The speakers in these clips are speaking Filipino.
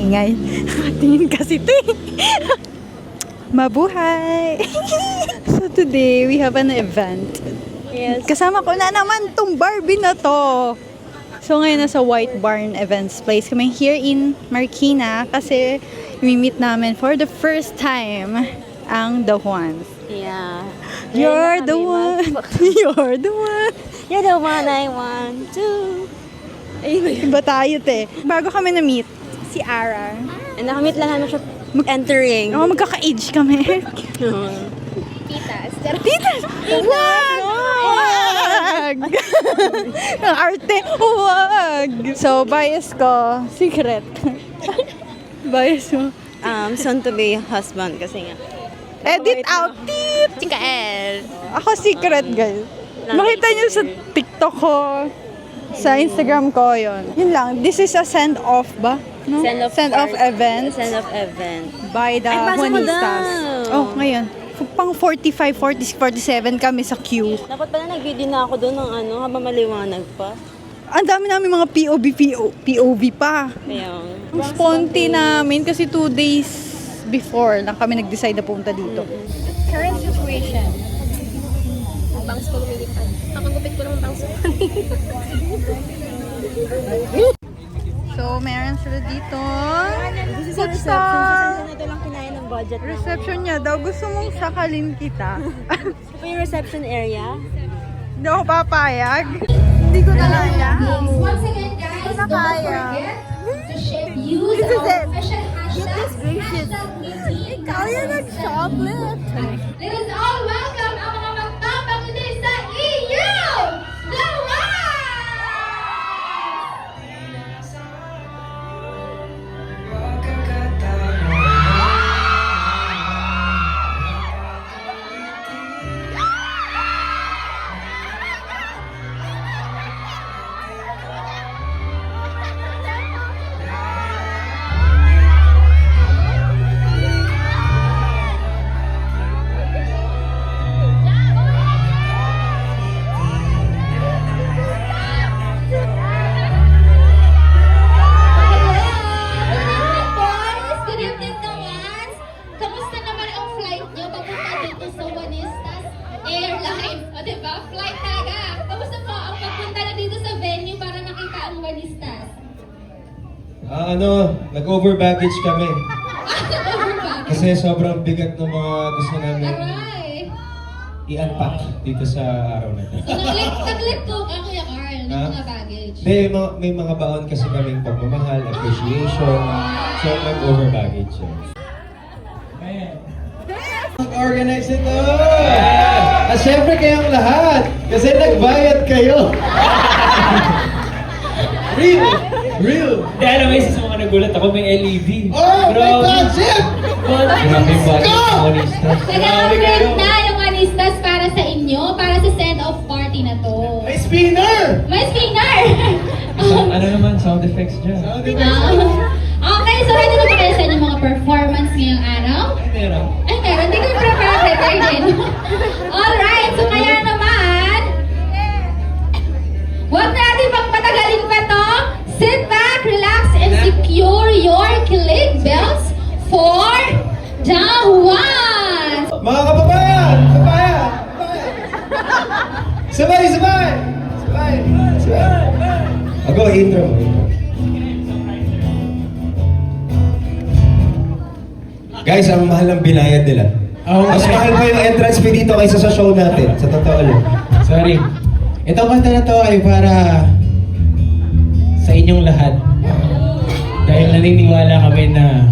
maingay. Tingin kasi ito eh. Mabuhay! So today, we have an event. Yes. Kasama ko na naman tong Barbie na to. So ngayon nasa White Barn Events Place kami here in Marikina kasi we-meet namin for the first time ang The Juans. Yeah. You're the one. You're the one. You're the one I want to. Ayun. Iba tayo te. Bago kami na-meet, si Ara. And nakamit lang namin siya entering. Ako magkaka-age kami. Titas. Titas! Wag! Wag! Ang arte, wag! So, bias ko, secret. Bias mo. Soon to be husband kasi nga. Edit out, tit! Chika L. Ako secret, guys. Makita niyo sa TikTok ko, sa Instagram ko, yun lang. This is a send-off ba? No? Send-off event Send-off event. by the Ay, pasa mo Juanistas. daw. Oh, ngayon. Pang 45, 40, 47 kami sa queue. Dapat pala nag-video na ako doon ng habang maliwanag pa. Ang dami namin mga POV pa. Kaya, Ang sponte namin kasi 2 days before lang kami nag-decide na punta dito. Current situation. Ang bangs ko lumilipad. Kakagupit ko ng bangs ko. So, meron sila dito. this is Food a reception. stall. Sa ito lang kinain ng budget namin. Reception niya daw. Gusto mong sakalin kita. Ito pa yung reception area. Hindi ako papayag. Hindi ko na kaya. Once again, guys, don't kaya. forget to share use This is our it. official hashtag #meeting. Ikaw yung nag-chocolate. Let us all welcome ang mga magpapakuli sa EU! The One! Boys, good evening naman. Kamusta naman ang flight nyo papunta dito sa Juanistas Airlines? O diba? Flight talaga. Kamusta po ang papunta na dito sa venue para makita ang Juanistas? Nag-over baggage kami. Kasi sobrang bigat ng mga gusto namin Aray! i-unpack dito sa araw na ito. So nag-let go ka, Kuya Carl, ng mga baggage. May mga baon kasi kaming pagmamahal, appreciation. So nag-over baggage yun. Organize ito! At syempre kayong lahat! Kasi nagbayad kayo! Real! Dahil may isa sa mga nagulat ako, may LED. Oh, may budget! Grabe yung budget ng Juanistas. Nag-upgrade na yung Juanistas para sa inyo, para sa send-off party na to. May spinner! May spinner! Ano naman, sound effects dyan? Okay, so ready na ba kayo sa inyong mga performance ngayong araw? Meron. Ay, meron. Hindi ko prepare din. Alright, so kaya naman, huwag natin pang patagalin pa to. Sit back, relax, and secure your kilig belts for the Juans! Mga kababayan! Sabay! Ako, intro. Guys, ang mahal ng binayad nila. Mas mahal pa yung entrance fee dito kaysa sa show natin. Sa totoo lang. Sorry. Itong kanta na to ay para sa inyong lahat. Dahil naniniwala kami na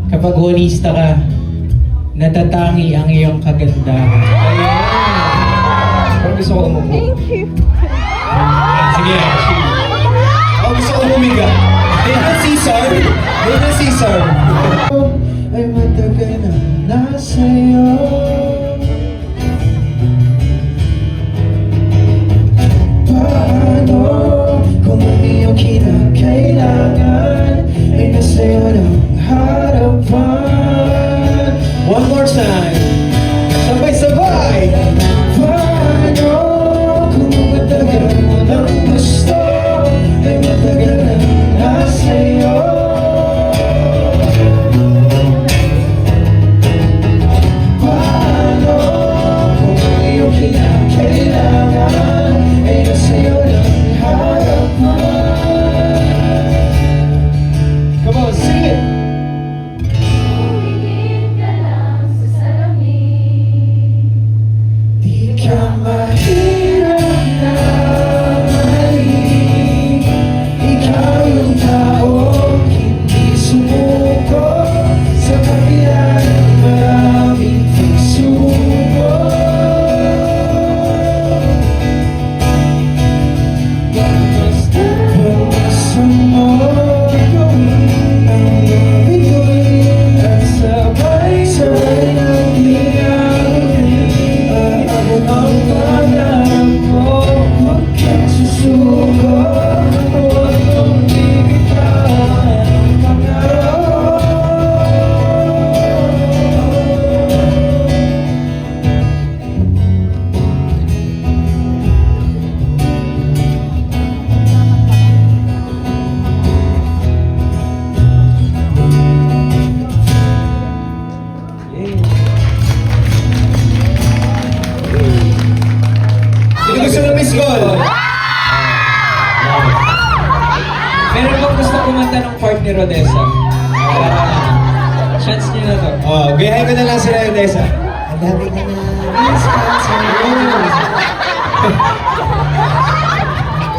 kapag honesta ka, natatangi ang iyong kagandahan. Parang gusto ko umupo. Sige, Ako gusto ko humiga. Ayun ang Caesar. Ay matagal na nasa'yo. Paano kung ang iyong kinakailangan ay nasa'yo ng harapan? One more time. Sabay-sabay. Paano kung matagal mo ng gusto ay matagal na nasa'yo? ni Rodessa. Chance niyo na to. Oh, gayahin ko na lang si Rodessa. Ang dami ka na.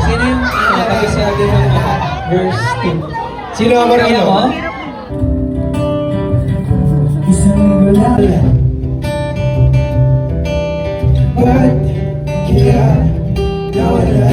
Sino yung sabi mo verse 2? Sino ang Marino? Mo? Isang gulala. Ba't kaya nawala?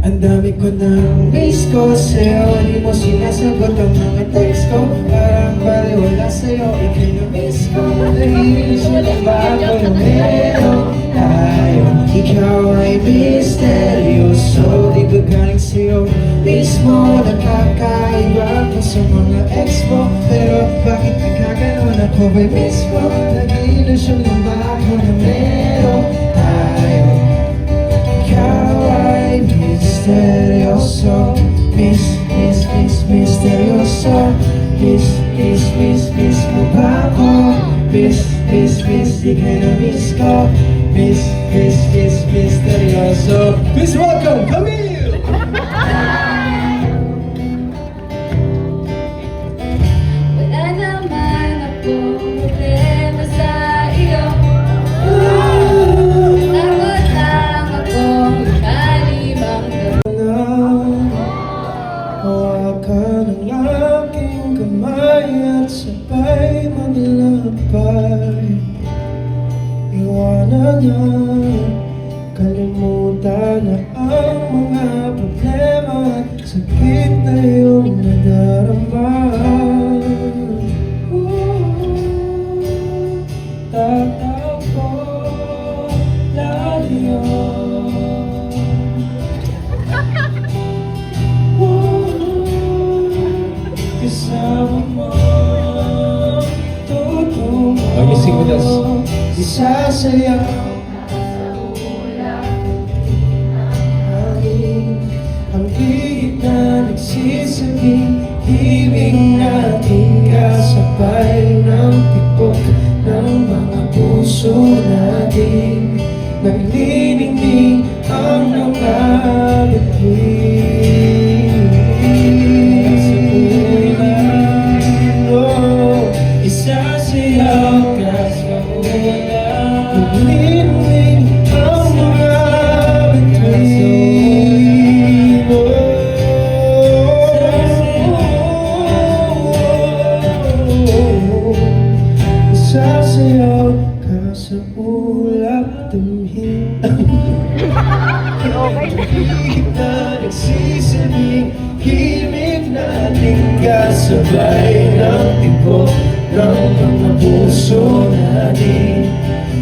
Ang dami ko ng miss ko sa'yo. Di mo sinasagot ang mga text ko. Parang baliwala sa'yo. Ika'y na-miss ko. Dahil siya na bago na meron tayo. Ikaw ay misteryoso. Di ba galing sa'yo mismo? Nakakaiba ko sa mga ex mo. Pero bakit nagkaganon ako ba'y mismo? Nag-ilusyon na bago na meron tayo. Ikaw ay misteryoso. Misteryoso. Miss mo ba ako? Miss, di kayo na miss ko. Misteryoso. Please welcome, Camille! Wala naman akong problema sa iyo. Takot lang akong kalimang Hawakan ang aking kamay at sabay maglakbay. Iwanan na, kalimutan na ang mga problema at sakit na iyong nadarama. Tatakbo layo. Kasama mo, tutungo. Oh, you sing with us. Isasayaw ang higit na nagsisabing ibig natin kasabay ng tibok ng mga puso natin. Naglilingling ang mga bituin. Sa ulan, oh, isasayaw ka sa ulan. Naglilingling ang mga bituin. Isasayaw ka sa ulap damhin. Higit na nagsisabing himig natin kasabay ng tibok ng mga puso natin.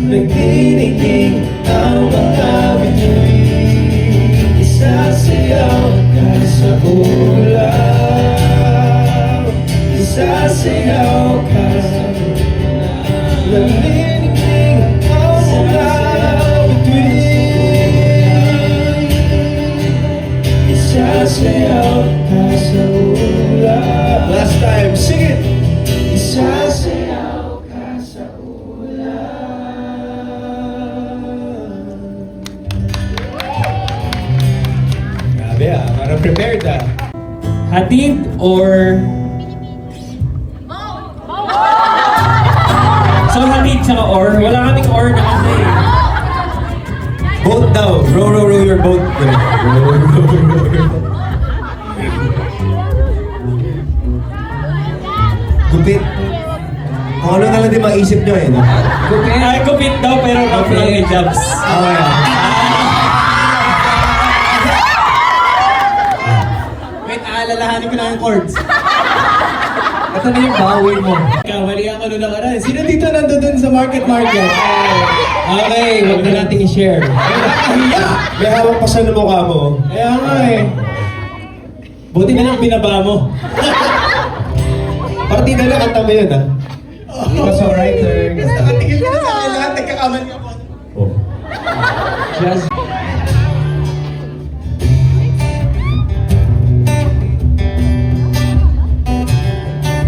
Nagdiniging ang mga bituin. Isasayaw ka sa ulap. Isasayaw ka sa ulap. Nagdiniging ang mga bituin. Isasayaw ka sa ulap. Last time, sing it! Isasayaw ka sa ulap. Grabe ah, parang prepared ah. Hatid or... So hatid saka or? Wala kaming or na kasi. Boat daw. Row your boat. Gupit. Kung ano na lang din maisip nyo eh, no? Gupit. Ay, gupit daw pero rough lang yung jobs. Okay. Wait, aalalahanin ko na yung chords. Ito na yung bawi mo. Kamali ang ano na ka na. Sino dito nandun sa market? Okay, huwag na natin i-share. May hawak pa sa mukha mo. Kaya nga eh. Buti na lang binaba mo. Partida na kanta mo yun, ha? Ikaw sa writer. Nakatingin ka na sa akin lahat. Nagkakamali ako. Oh. Just...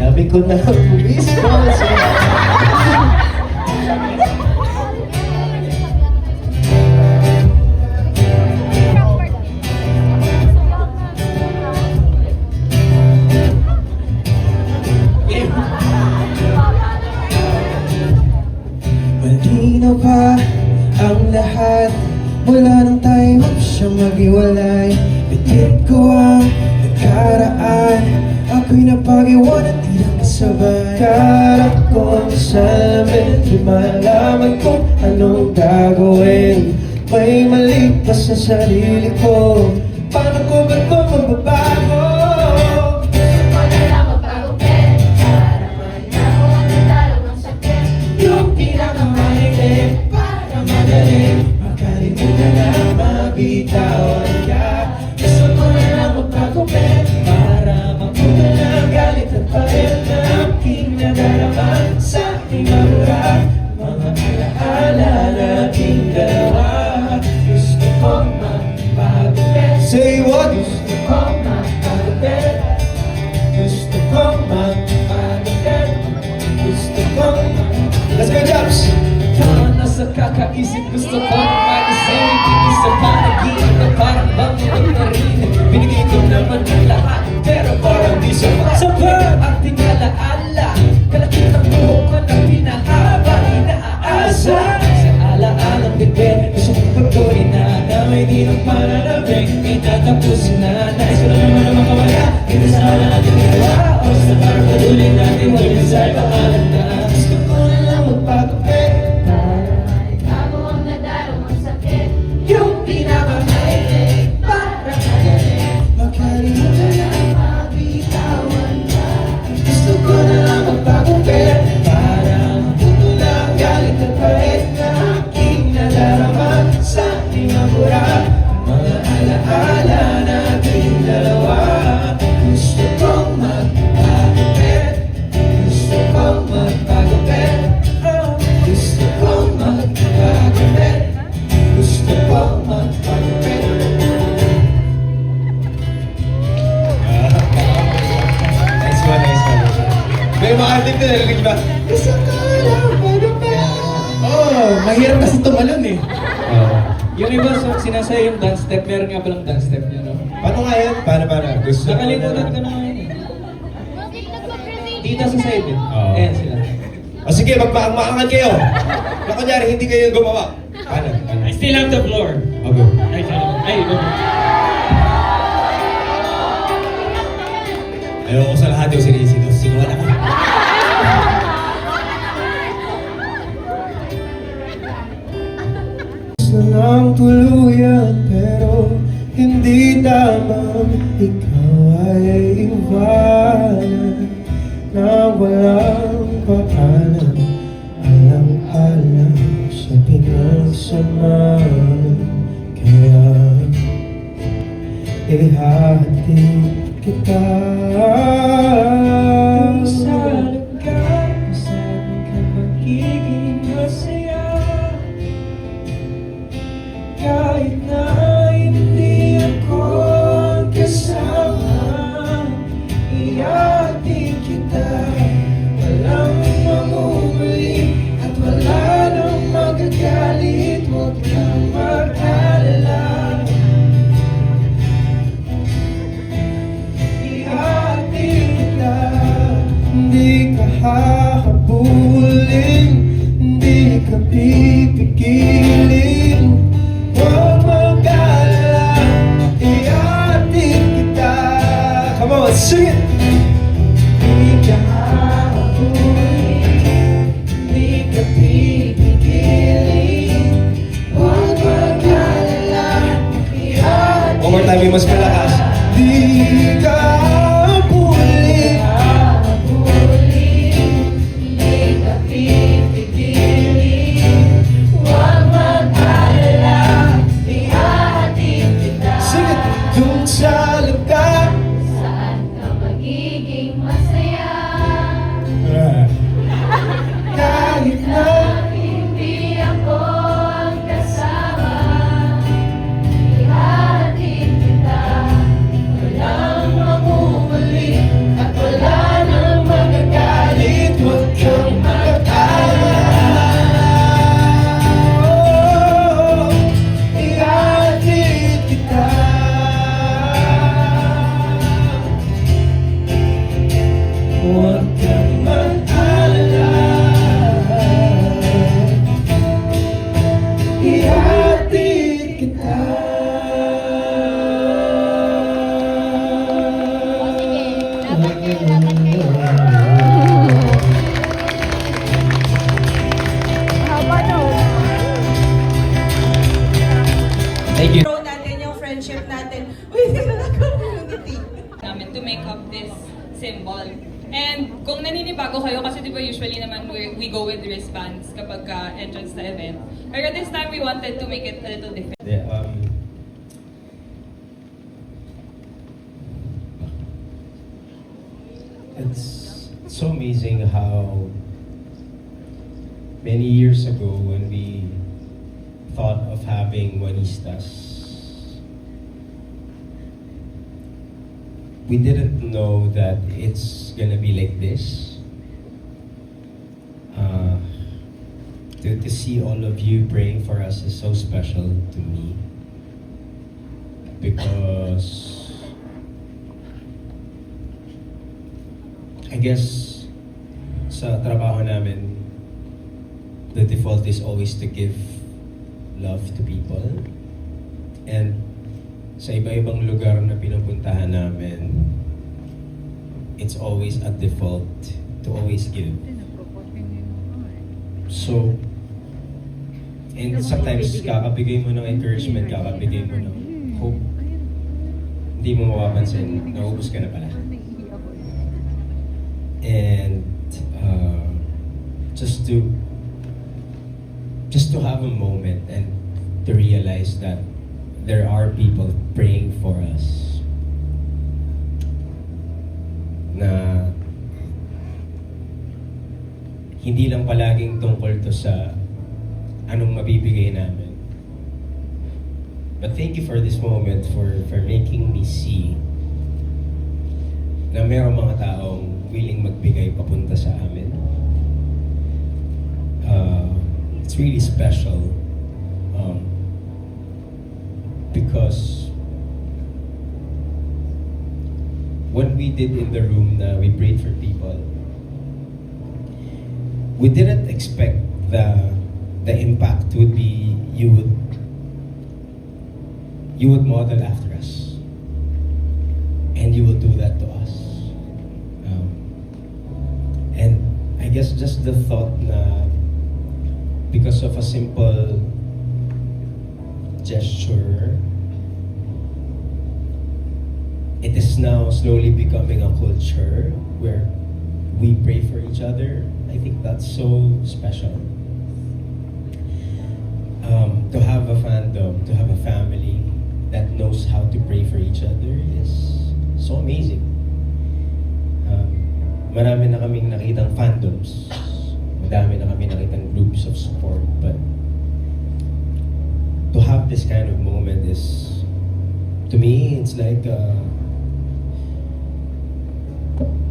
Sabi ko na, pulis ko. maghiwalay. Bitbit ko ang nakaraan, ako'y napag-iwan at di lang kasabay. Karap ko ang salamin, di malaman kung anong gagawin. May mali pa sa sarili ko, paano ko ba ito mababago? Yung pinakamahilig para magaling, makalimutan na mabitawan ka. Gusto ko na lang magpagupit para mapunta na ang galit at pahit na aking nadarama sa aking mura. Mga alaala nating dalawa, gusto kong magpagupit. Say what? Gusto kong magpagupit. Gusto kong magpagupit. Gusto kong Let's go, Jobs! Nasa kakaisip, gusto ko mag-isip. Hindi sa panaginip na parang bang narinig. Binigay ko naman ang lahat, pero parang di siya sapat. Ating alaala, kalakit ng buhok ko na pinahaba, inaasa. Sa alaalang bibig, gusto kong pagkunin na may di ng pananabing. Itatapusin na, nais ko lang naman ang makawala. Hindi sana natin ginawa, o sa parang padulin natin, walang sa'y pangalan na. Gusto ko na lang magpagupit. Yung pinakamahilig para magaling, Makalimutan na mabitawan ka. gusto ko na lang magpagupit para maputo na ang galit at pahit na aking nadarama sa aking mura. Mga alaala nating dalawa, gusto kong magpagupit. Gusto kong magpagupit. Gusto kong magpagupit. Gusto kong magpagupit. Nice one, nice one. May mga ating na narinig ba? Gusto ko lang magpagupit. Oh, mahirap kasi tumalon eh. Yung iba sinasaya yung dance step, meron nga palang dance step niya, no? Paano nga yan? Paano? Gusto ko Nakalimutan ko na na ngayon eh. Dito sa side eh. Oo. Ayan sila. O sige, magmaangan kayo. Na kunyari, hindi kayo yung gumawa. Paano? I still have the floor. Okay. Ay, go. Ayoko sa lahat yung sinisigaw. Sigawan ako. Gusto nang tuluyan pero hindi tamang ikaw ay iwanan na walang paalam. Alang-alang sa pinagsamahan, kaya ihatid kita. Masalag ka, saan ka magiging masaya? Kahit na hindi ako ang kasama, ihatid kita. Walang mamumuli at wala nang magagalit. Huwag kang mag-alala. Ihatid kita. Hindi ka hahabulin, hindi ka pipigilin. Huwag mag-alala, ihatid kita. Come on, sing it! Hindi ka hahabulin, hindi ka pipigilin. Huwag mag-alala, ihatid. One more time, yung mas malakas. Di ka hahabulin, hindi ka pipigilin. Huwag mag-alala, ihatid kita. Sing it! Dun sa lugar, saan ka magiging Thank you. Grow natin yung friendship natin within the community. Namin to make up this symbol. And kung naninibago kayo, kasi di ba usually naman we go with wristbands kapag entrance na event. Pero this time we wanted to make it a little different. It's so amazing how many years ago when we thought of having Juanistas, we didn't know that it's gonna be like this. To see all of you praying for us is so special to me because I guess sa trabaho namin, the default is always to give love to people. And sa iba-ibang lugar na pinupuntahan namin, it's always a default to always give. So, and sometimes kakabigay mo ng encouragement, kakabigay mo ng hope, hindi mo mapapansin, naubos ka na pala. And just to have a moment and to realize that there are people praying for us na hindi lang palaging tungkol to sa anong mabibigay namin. But thank you for this moment, for making me see na mayroong mga taong willing magbigay papunta sa amin. It's really special because when we did in the room na we prayed for people, we didn't expect the impact would be you would model after us and you will do that to us. And I guess just the thought na because of a simple gesture, it is now slowly becoming a culture where we pray for each other. I think that's so special. To have a fandom, to have a family that knows how to pray for each other is so amazing. Marami na kaming nakitang fandoms, marami na kaming nakitang groups of support, but to have this kind of moment is, to me, it's like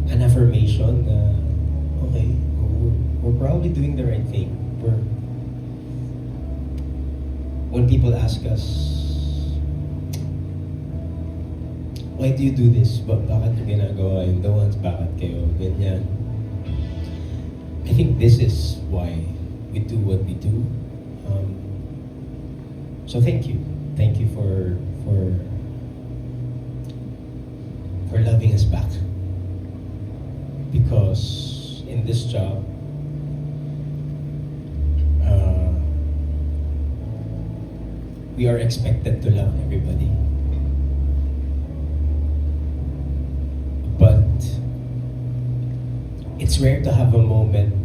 an affirmation na, okay, we're probably doing the right thing. When people ask us, why do you do this? Bakit yung ginagawa yun? The ones, bakit kayo? Ganyan. I think this is why we do what we do. So thank you. Thank you for loving us back. Because in this job, we are expected to love everybody. But it's rare to have a moment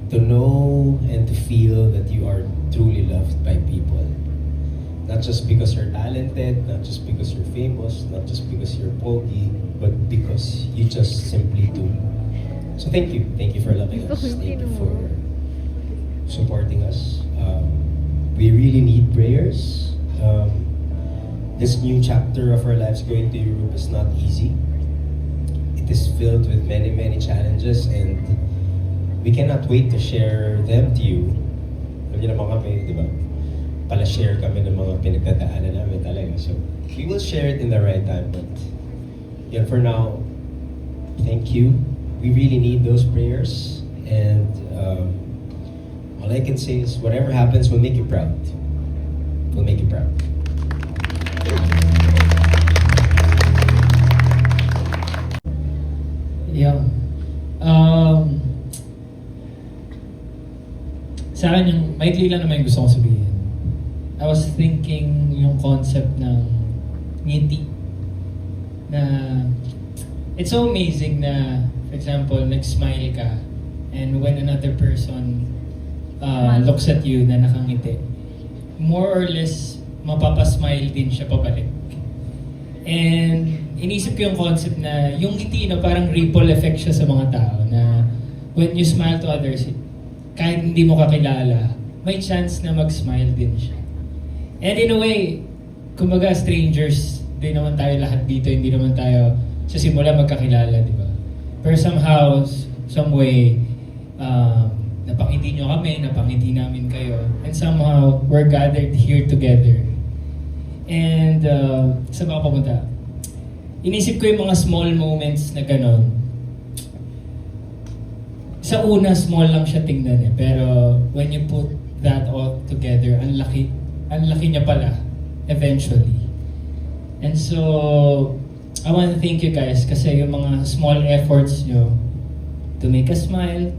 to know and to feel that you are truly loved by people. Not just because you're talented, not just because you're famous, not just because you're pogi, but because you just simply do. So thank you. Thank you for loving us. Thank you for supporting us. We really need prayers. This new chapter of our lives going to Europe is not easy. It is filled with many, many challenges, and we cannot wait to share them to you. Alam niyo naman kami, di ba? Pala-share kami ng mga pinagdadaanan namin talaga. So, we will share it in the right time. But, yeah, for now, thank you. We really need those prayers. And all I can say is, whatever happens, we'll make you proud. We'll make you proud. Yeah. Sa akin, yung maikli lang naman yung gusto kong sabihin. I was thinking yung concept ng ngiti. Na it's so amazing na, for example, nag-smile ka and when another person looks at you na nakangiti, more or less, mapapasmile din siya pabalik. And inisip ko yung concept na yung ngiti na parang ripple effect siya sa mga tao na when you smile to others, kahit hindi mo kakilala, may chance na mag-smile din siya. And in a way, kumbaga strangers din naman tayo lahat dito, hindi naman tayo sa simula magkakilala, di ba? Pero somehow, some way, napangiti nyo kami, napangiti namin kayo, and somehow, we're gathered here together. And saan ba ako pumunta? Inisip ko yung mga small moments na gano'n. Sa una, small lang siya tingnan eh. Pero when you put that all together, ang laki niya pala, eventually. And so, I want to thank you guys kasi yung mga small efforts nyo to make us smile,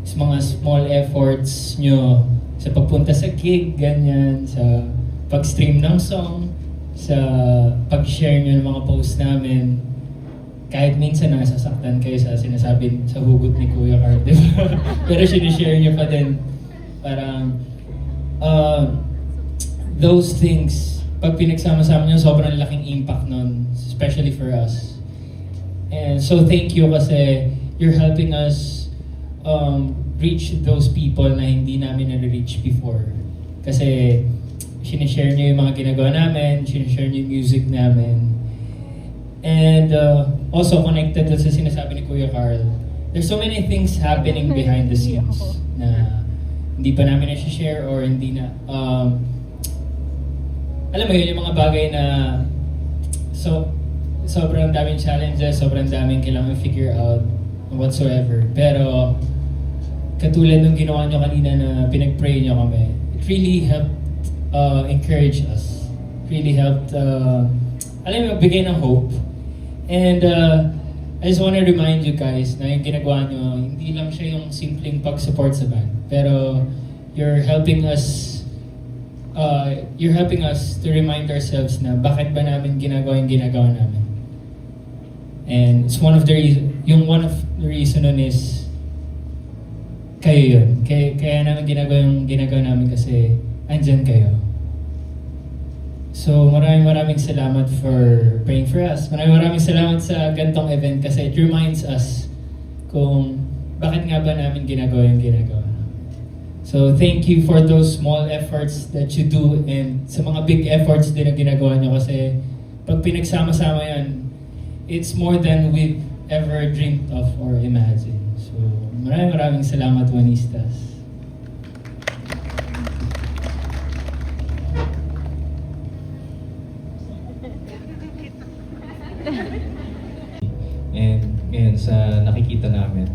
mga small efforts nyo sa pagpunta sa gig, ganyan, sa pag-stream ng song, sa pag-share nyo ng mga posts namin, kahit minsan nasasaktan kayo sa sinasabi sa hugot ni Kuya Carl, di ba? Pero sinishare nyo pa din. Parang, those things, pag pinagsama-sama nyo, sobrang laking impact nun, especially for us. And so thank you kasi you're helping us reach those people na hindi namin na-reach before. Kasi sinishare nyo yung mga ginagawa namin, sinishare nyo yung music namin. And also connected sa sinasabi ni Kuya Carl, there's so many things happening behind the scenes na hindi pa namin na-share or hindi na, alam mo yun, yung mga bagay na sobrang daming challenges, sobrang daming kailangan figure out whatsoever. Pero katulad ng ginawa nyo kanina na pinag-pray nyo kami, it really helped encourage us. Really helped, alam mo, bigay ng hope. And I just want to remind you guys na yung ginagawa nyo, hindi lang siya yung simpleng pag-support sa band. Pero you're helping us to remind ourselves na bakit ba namin ginagawa yung ginagawa namin. And it's one of the reason nun is kayo yun. Kaya namin ginagawa yung ginagawa namin kasi andyan kayo. So maraming salamat for praying for us. Maraming salamat sa gantong event kasi it reminds us kung bakit nga ba namin ginagawa yung ginagawa. So thank you for those small efforts that you do and sa mga big efforts din na ginagawa nyo kasi pag pinagsama-sama yan, it's more than we've ever dreamed of or imagined. So maraming salamat, Wanistas. And ngayon sa nakikita namin,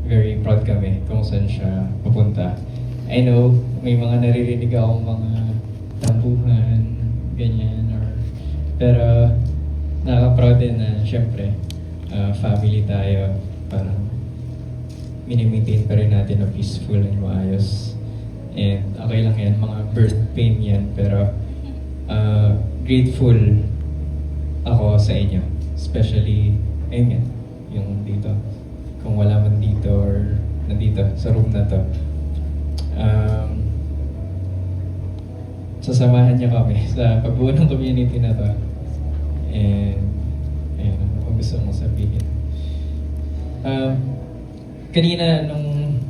very proud kami kung saan siya pupunta. I know may mga naririnig akong mga tampuhan, ganyan, pero nakaka-proud din na syempre family tayo, parang mini-maintain pa rin natin na peaceful and maayos. And okay lang yan, mga birth pain yan, pero grateful ako sa inyo. Especially, ayun yan, yung dito. Kung wala man dito or nandito sa room na to, sasamahan niyo kami sa pagbuo ng community na to. And, ayun, ano kung gusto mong sabihin. Kanina, nung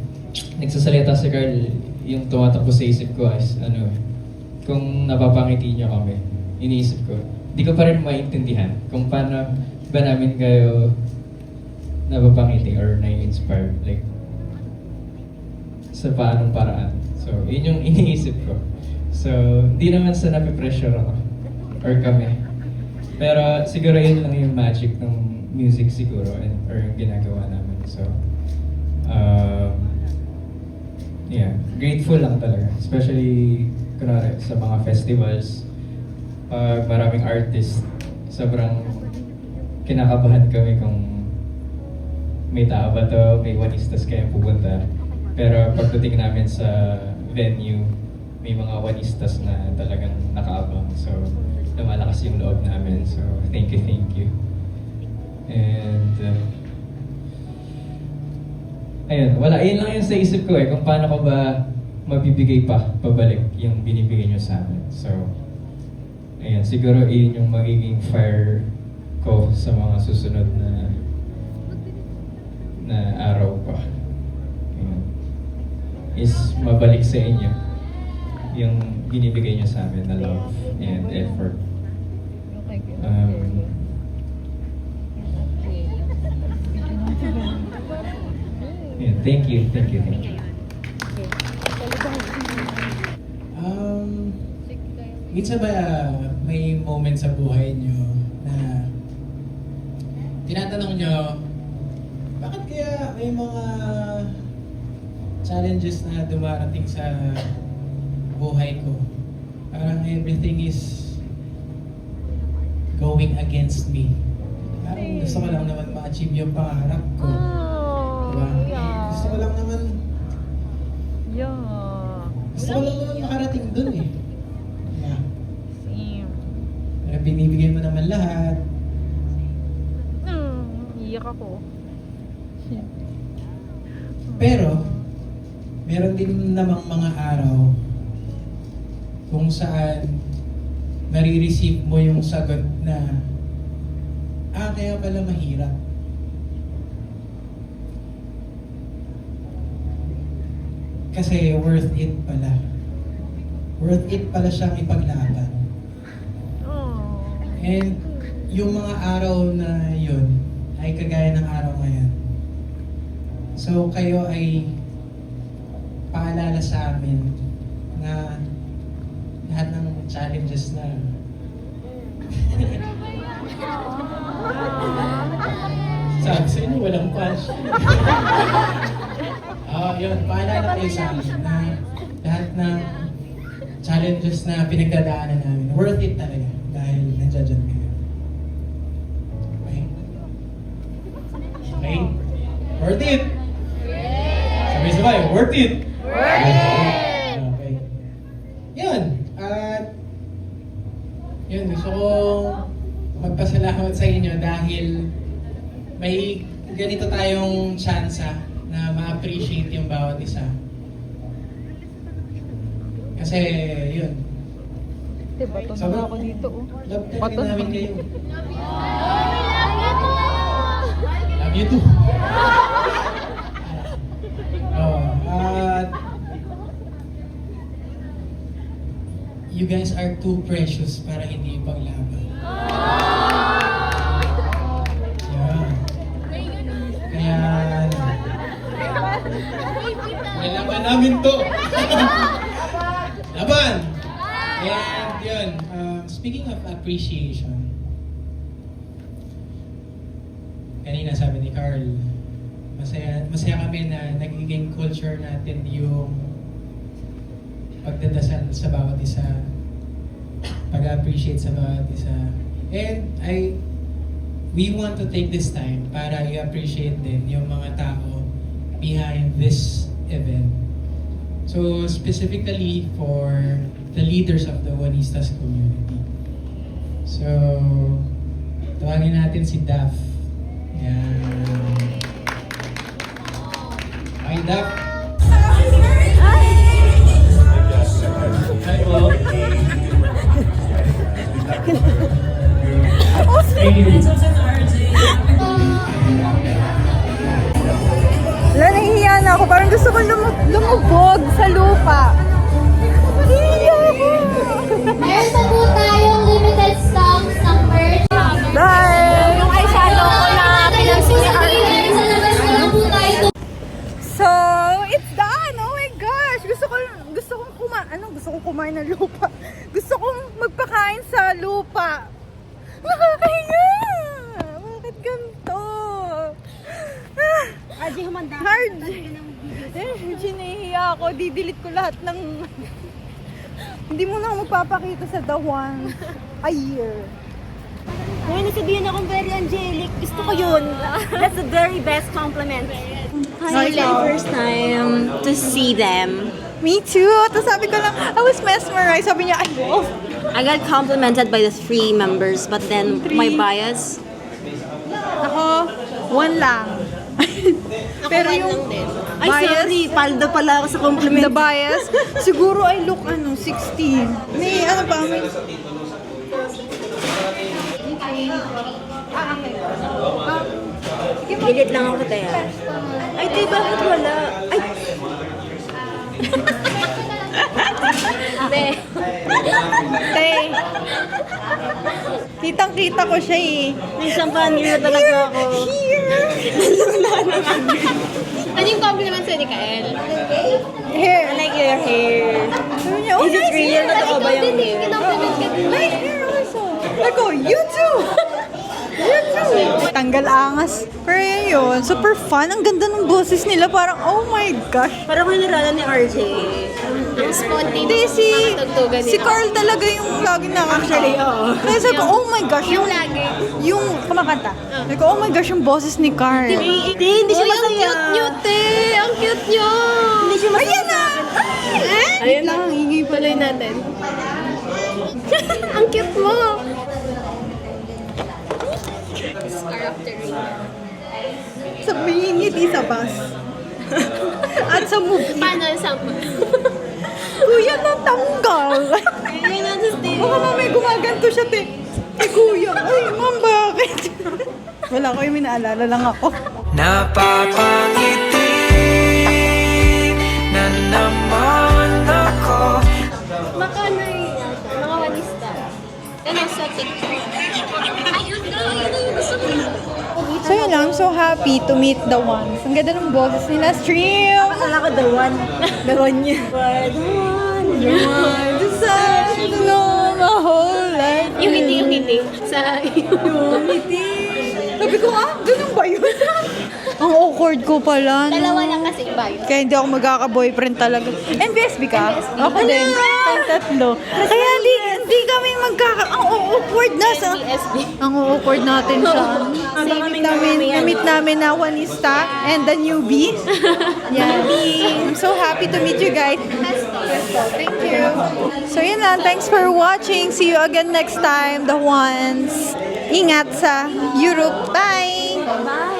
nagsasalita si Carl, yung tumatakbo sa isip ko is, kung napapangiti niyo kami, iniisip ko, di ko pa rin maintindihan kung paano ba namin kayo napapangiti or na-inspire, like, sa paanong paraan. So, yun yung iniisip ko. So, hindi naman sa napipressure ako, or kami. Pero siguro yun lang yung magic ng music siguro, or yung ginagawa namin. So, yeah, grateful lang talaga. Especially, kunwari, sa mga festivals, maraming artist, sobrang kinakabahan kami kung may tao ba to, may wanistas kayang pupunta. Pero pagdating namin sa venue, may mga wanistas na talagang nakaabang. So, lumalakas yung loob namin. So, thank you. And, ayun, wala. Ayun lang yung sa isip ko kung paano ko ba mabibigay pa pabalik yung binibigay nyo sa amin. So, ayun, siguro yun yung magiging fire ko sa mga susunod na araw pa. Ayun. Is mabalik sa inyo yung binibigay nyo sa amin na love and effort. Yeah, thank you. Minsan ba may moment sa buhay nyo na tinatanong nyo, bakit kaya may mga challenges na dumarating sa buhay ko? Parang everything is going against me. Parang gusto ko lang naman ma-achieve yung pangarap ko. Diba? Gusto ko lang naman makarating dun eh. Diba? Pero binibigay mo naman lahat. Iyak ako. Pero, meron din namang mga araw kung saan nare-receive mo yung sagot na kaya pala mahirap. Kasi worth it pala. Worth it pala siyang ipaglaban. And yung mga araw na yun ay kagaya ng araw ngayon. So kayo ay paalala sa amin na lahat ng challenges na sabi sa inyo, walang punch. Yun, paalala kayo sa amin na lahat ng challenges na pinagdadaanan namin, worth it talaga dahil nandiyan kayo. Okay? Okay? Worth it! Sabay-sabay, worth it! Okay. Yun. At yun, gusto kong magpasalamat sa inyo dahil may ganito tayong tsansa na ma-appreciate yung bawat isa. Kasi yun. Bato Sobrang na ako dito. love talaga namin kayo. Love you too. At you guys are too precious para hindi ipaglaban. Yeah. Kaya nalaban namin to. Laban! And yun, speaking of appreciation, kanina sabi ni Carl, masaya kami na nagiging culture natin yung pagdadasal sa bawat isa, pag-appreciate sa bawat isa. And we want to take this time para i-appreciate din yung mga tao behind this event. So specifically for the leaders of the Wanistas community. So tawagin natin si Daph. Yan. Hi, Daph. Hi, po. Wala, nahihiya na ako. Parang gusto ko lumubog sa lupa. Nahihiya ako. Meron pa po tayong limited stocks ng merch. Bye! Yung eyeshadow ko na pinansin ni Sige, sa labas na lang po tayo. So, it's done! Oh my gosh! Gusto kong kumain ng lupa. Gusto kong magpakain sa lupa. Nakakahiya! Bakit ganito? Aji, humanda. Hard! Nahihiya ako. Didelete ko lahat ng... Hindi mo na ako magpapakita sa The One a year. Uy, nasabihan akong very angelic. Gusto ko yun. That's the very best compliment. Hi, first time to see them. Me too. Tapos sabi ko lang, I was mesmerized. Sabi niya, ay, wow. I got complimented by the 3 members, but then my bias. Ako, 1 lang. Pero yung Ay, sorry. Paldo pala ako sa compliment. the bias, siguro I look 16. May ano pa, may... Edit lang ako tayo. Ay, di, bakit wala? Ay, Te, kitang-kita ko siya eh. may sampanir na talaga ako. Ano yung compliment sa'yo ni Kael? Hair. I like your hair. Sabi niya, oh, Is it nice real? hair. Totoo ba yung hair? Kinocomment ka din. Nice hair also. Ako, you too. You too. Tanggal angas. Pero yun, super fun. Ang ganda ng boses nila. Parang, oh my gosh. Parang kinilala ni RJ. Ang spontaneous. Hindi, Tugtugan si nila. Carl talaga yung lagi nakakanta. Actually, oo. Kaya sabi ko, oh my gosh, yung lagi. Yung kumakanta. Sabi ko, oh my gosh, yung boses ni Carl. Hindi siya Uy, ang masaya. cute eh! Ang cute nyo! Hindi siya masaya. Ayan na! Ayun lang, hingi paloy natin. Ang cute mo! Sa ngiti sa bus. At sa movie. Paano ang sample? Kuya, natanggal. Ayun na, just Baka mamay gumaganto siya, te. Eh, kuya. Ay, ma'am, bakit? Wala ko yung minaalala lang ako. Napapangiti na naman ako. Baka na mga wanista. Ano sa TikTok? So yun lang, I'm so happy to meet the ones. Ang ganda ng boses nila. Stream! Akala ko the one. The one niya. Decide to know my whole life. Yung hindi. Sa Yung ngiti. Sabi ko, ganun ba yun? Ang awkward ko pala. no? dalawa lang kasi ba yun? Kaya hindi ako magkaka-boyfriend talaga. NBSB ka? Ako din. Tayong tatlo. Kaya hindi kami Ang awkward na sa... SB. Ang awkward natin sa... Na-meet namin na Juanista and the newbies. Yeah. I'm so happy to meet you guys. Thank you. So yun lang. Thanks for watching. See you again next time. The ones. Ingat sa Europe. Bye! Bye!